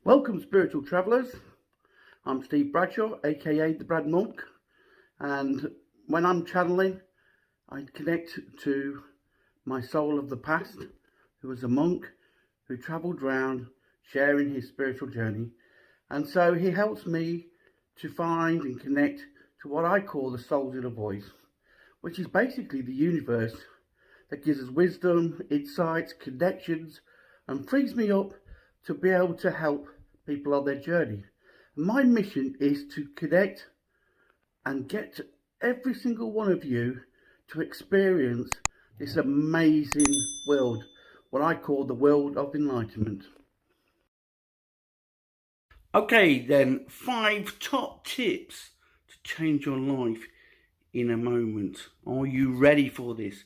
Welcome, spiritual travellers. I'm Steve Bradshaw, aka the Brad Monk, and when I'm channeling, I connect to my soul of the past, who was a monk who travelled around sharing his spiritual journey, and so he helps me to find and connect to what I call the soul's inner voice, which is basically the universe that gives us wisdom, insights, connections, and frees me up to be able to help people on their journey. My mission is to connect and get every single one of you to experience this amazing world, what I call the world of enlightenment. Okay, then 5 top tips to change your life in a moment. Are you ready for this?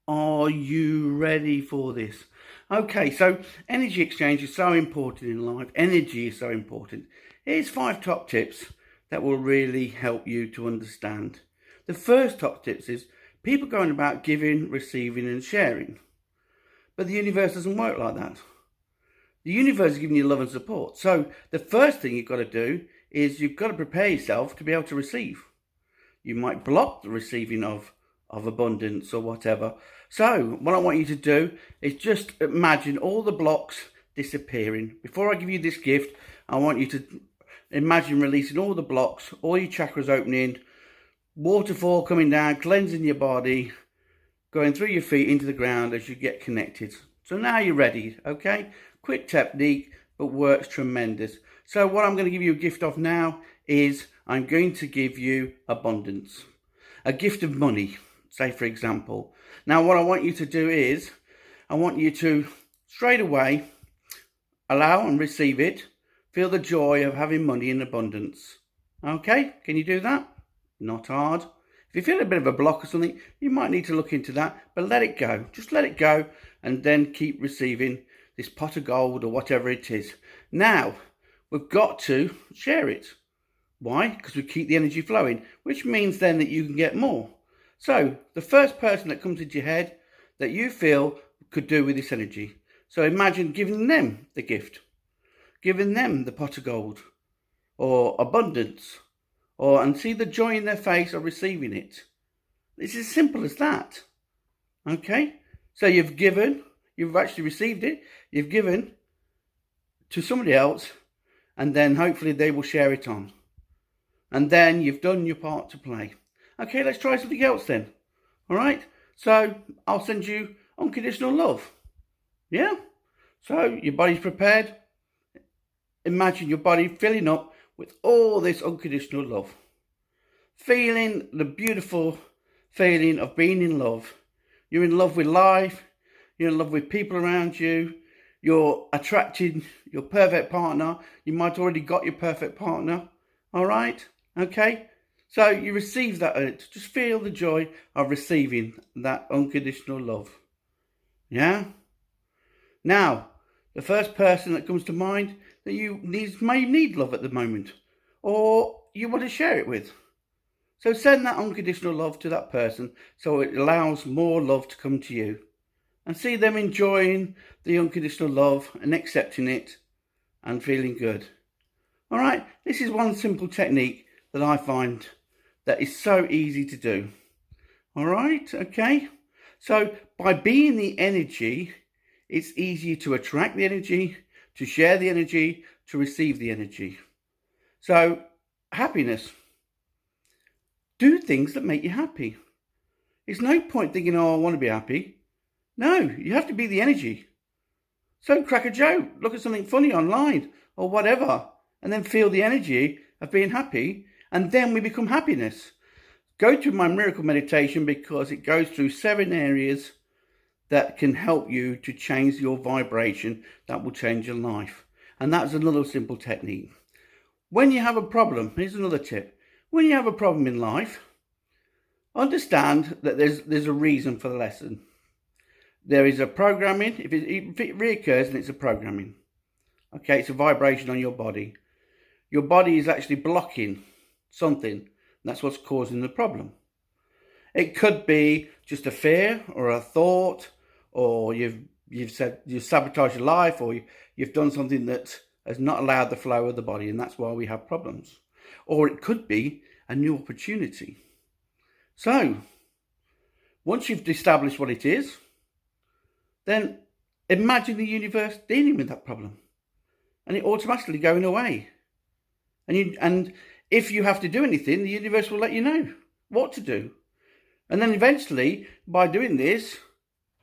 Are you ready for this? Okay, so energy exchange is so important in life. Energy is so important. Here's 5 top tips that will really help you to understand. The first top tips is people going about giving, receiving and sharing. But the universe doesn't work like that. The universe is giving you love and support. So the first thing you've got to do is you've got to prepare yourself to be able to receive. You might block the receiving of abundance or whatever. So what I want you to do is just imagine all the blocks disappearing. Before I give you this gift, I want you to imagine releasing all the blocks, all your chakras opening, waterfall coming down, cleansing your body, going through your feet into the ground as you get connected. So now you're ready, okay? Quick technique, but works tremendous. So what I'm going to give you a gift of now is I'm going to give you abundance. A gift of money, say for example. Now what I want you to do is, I want you to straight away allow and receive it. Feel the joy of having money in abundance. Okay, can you do that? Not hard. If you feel a bit of a block or something, you might need to look into that, but let it go. Just let it go and then keep receiving this pot of gold or whatever it is. Now, we've got to share it. Why? Because we keep the energy flowing, which means then that you can get more. So the first person that comes into your head that you feel could do with this energy. So imagine giving them the gift, giving them the pot of gold or abundance, and see the joy in their face of receiving it. It's as simple as that. Okay? So you've given, you've actually received it, you've given to somebody else, and then hopefully they will share it on. And then you've done your part to play. Okay, let's try something else then. All right? So I'll send you unconditional love. Yeah? So your body's prepared. Imagine your body filling up with all this unconditional love. Feeling the beautiful feeling of being in love. You're in love with life. You're in love with people around you. You're attracting your perfect partner. You might already got your perfect partner. All right? Okay? So you receive that. Just feel the joy of receiving that unconditional love. Yeah? Now, the first person that comes to mind that you may need love at the moment, or you want to share it with. So send that unconditional love to that person so it allows more love to come to you. And see them enjoying the unconditional love and accepting it and feeling good. All right, this is one simple technique that I find that is so easy to do. All right, okay. So by being the energy, it's easier to attract the energy, to share the energy, to receive the energy. So happiness. Do things that make you happy. It's no point thinking, oh, I want to be happy. No, you have to be the energy. So crack a joke, look at something funny online or whatever, and then feel the energy of being happy, and then we become happiness. Go to my miracle meditation because it goes through 7 areas that can help you to change your vibration that will change your life. And that's another simple technique. When you have a problem, here's another tip. When you have a problem in life, understand that there's a reason for the lesson. There is a programming. If it reoccurs, then it's a programming. Okay, it's a vibration on your body. Your body is actually blocking something. That's what's causing the problem. It could be just a fear or a thought, or you've sabotaged your life, or you've done something that has not allowed the flow of the body, and that's why we have problems. Or it could be a new opportunity. So once you've established what it is, then imagine the universe dealing with that problem and it automatically going away. And if you have to do anything, the universe will let you know what to do. And then eventually, by doing this,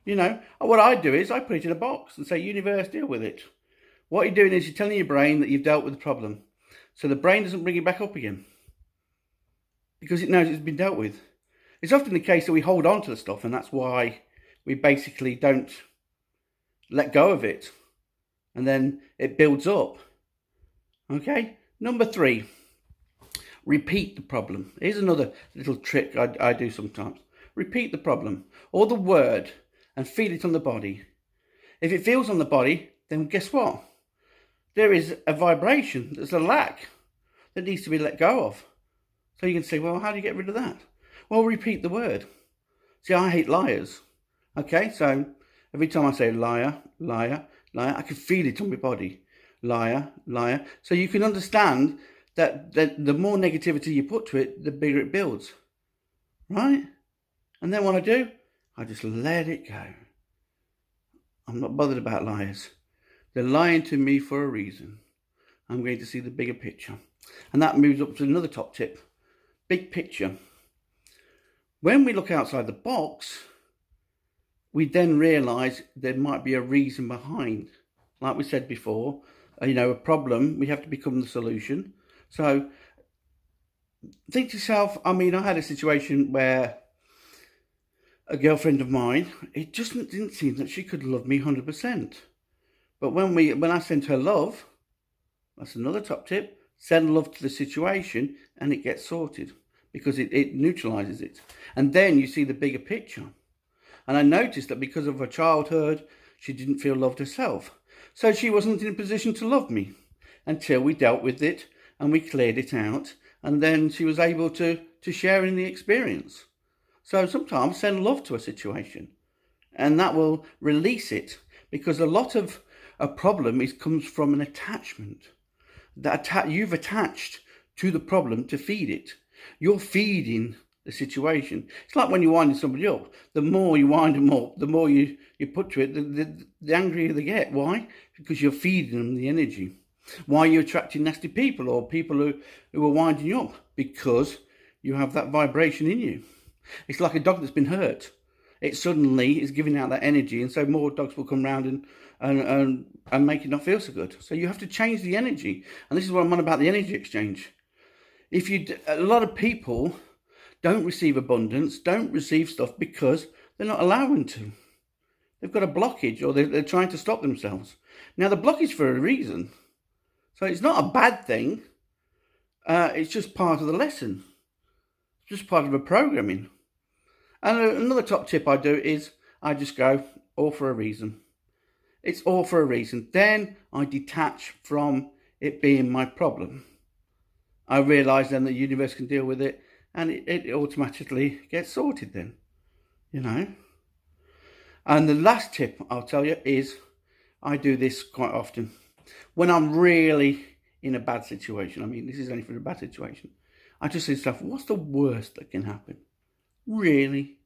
what I do is I put it in a box and say, universe, deal with it. What you're doing is you're telling your brain that you've dealt with the problem. So the brain doesn't bring it back up again because it knows it's been dealt with. It's often the case that we hold on to the stuff, and that's why we basically don't let go of it. And then it builds up. Okay? Number 3, repeat the problem. Here's another little trick I do sometimes. Repeat the problem or the word and feel it on the body. If it feels on the body, then guess what? There is a vibration, there's a lack that needs to be let go of. So you can say, well, how do you get rid of that? Well, repeat the word. See, I hate liars. Okay, so every time I say liar, liar, liar, I can feel it on my body. Liar, liar. So you can understand that the more negativity you put to it, the bigger it builds. Right? And then what I do, I just let it go. I'm not bothered about liars. They're lying to me for a reason. I'm going to see the bigger picture. And that moves up to another top tip. Big picture. When we look outside the box, we then realise there might be a reason behind. Like we said before, a problem, we have to become the solution. So think to yourself, I had a situation where a girlfriend of mine, it just didn't seem that she could love me 100%. But when I sent her love, that's another top tip, send love to the situation and it gets sorted because it neutralizes it. And then you see the bigger picture. And I noticed that because of her childhood, she didn't feel loved herself. So she wasn't in a position to love me until we dealt with it and we cleared it out. And then she was able to share in the experience. So sometimes send love to a situation and that will release it, because a lot of a problem comes from an attachment. You've attached to the problem to feed it. You're feeding the situation. It's like when you're winding somebody up. The more you wind them up, the more you put to it, the angrier they get. Why? Because you're feeding them the energy. Why are you attracting nasty people or people who are winding you up? Because you have that vibration in you. It's like a dog that's been hurt. It suddenly is giving out that energy, and so more dogs will come round and make it not feel so good. So you have to change the energy, and this is what I'm on about, the energy exchange. A lot of people don't receive abundance, don't receive stuff because they're not allowing to. They've got a blockage, or they're trying to stop themselves. Now the blockage for a reason, so it's not a bad thing. It's just part of the lesson. It's just part of the programming. And another top tip I do is I just go, all for a reason. It's all for a reason. Then I detach from it being my problem. I realise then the universe can deal with it, and it automatically gets sorted then, And the last tip I'll tell you is I do this quite often. When I'm really in a bad situation, this is only for a bad situation, I just say stuff, what's the worst that can happen? Really?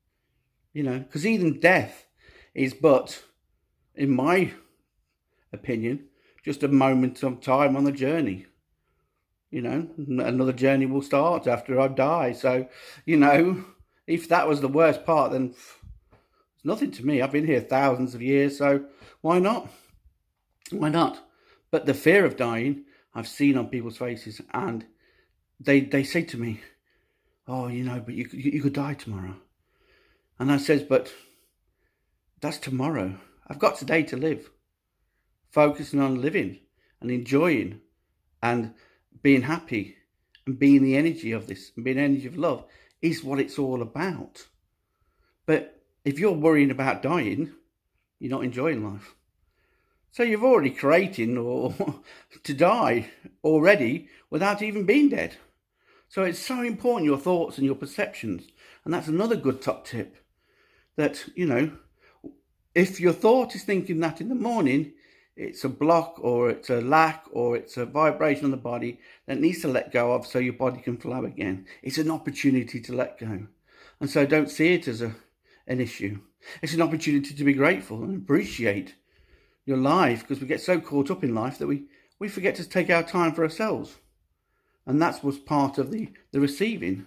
Because even death is but, in my opinion, just a moment of time on the journey. Another journey will start after I die. So, if that was the worst part, then it's nothing to me. I've been here thousands of years, so why not? Why not? But the fear of dying, I've seen on people's faces, and they say to me, oh, but you could die tomorrow. And I says, but that's tomorrow. I've got today to live. Focusing on living and enjoying and being happy and being the energy of this and being the energy of love is what it's all about. But if you're worrying about dying, you're not enjoying life. So you've already created or to die already without even being dead. So it's so important, your thoughts and your perceptions. And that's another good top tip, that, you know, if your thought is thinking that in the morning, it's a block or it's a lack or it's a vibration on the body that needs to let go of so your body can flow again. It's an opportunity to let go. And so don't see it as an issue. It's an opportunity to be grateful and appreciate your life, because we get so caught up in life that we forget to take our time for ourselves. And that's what's part of the receiving.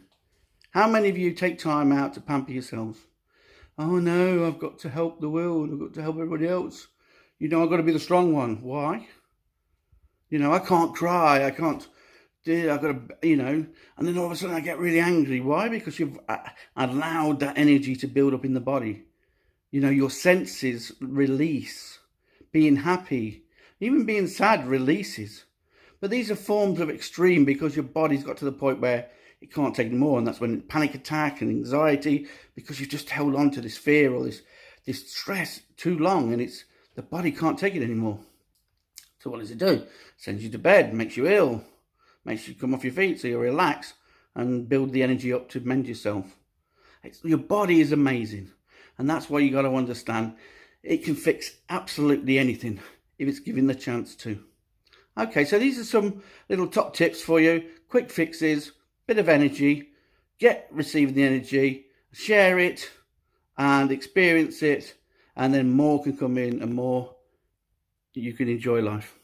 How many of you take time out to pamper yourselves? Oh no, I've got to help the world. I've got to help everybody else. You know, I've got to be the strong one. Why? You know, I can't cry. I can't do, I've got to, you know, and then all of a sudden I get really angry. Why? Because you've allowed that energy to build up in the body. You know, your senses release. Being happy, even being sad releases. But these are forms of extreme because your body's got to the point where it can't take more, and that's when panic attack and anxiety, because you've just held on to this fear or this stress too long, and it's the body can't take it anymore. So what does it do? It sends you to bed, makes you ill, makes you come off your feet so you relax and build the energy up to mend yourself. Your body is amazing, and that's why you got to understand it can fix absolutely anything if it's given the chance to. Okay, so these are some little top tips for you. Quick fixes, bit of energy, receive the energy, share it and experience it, and then more can come in and more you can enjoy life.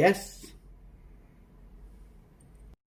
Yes.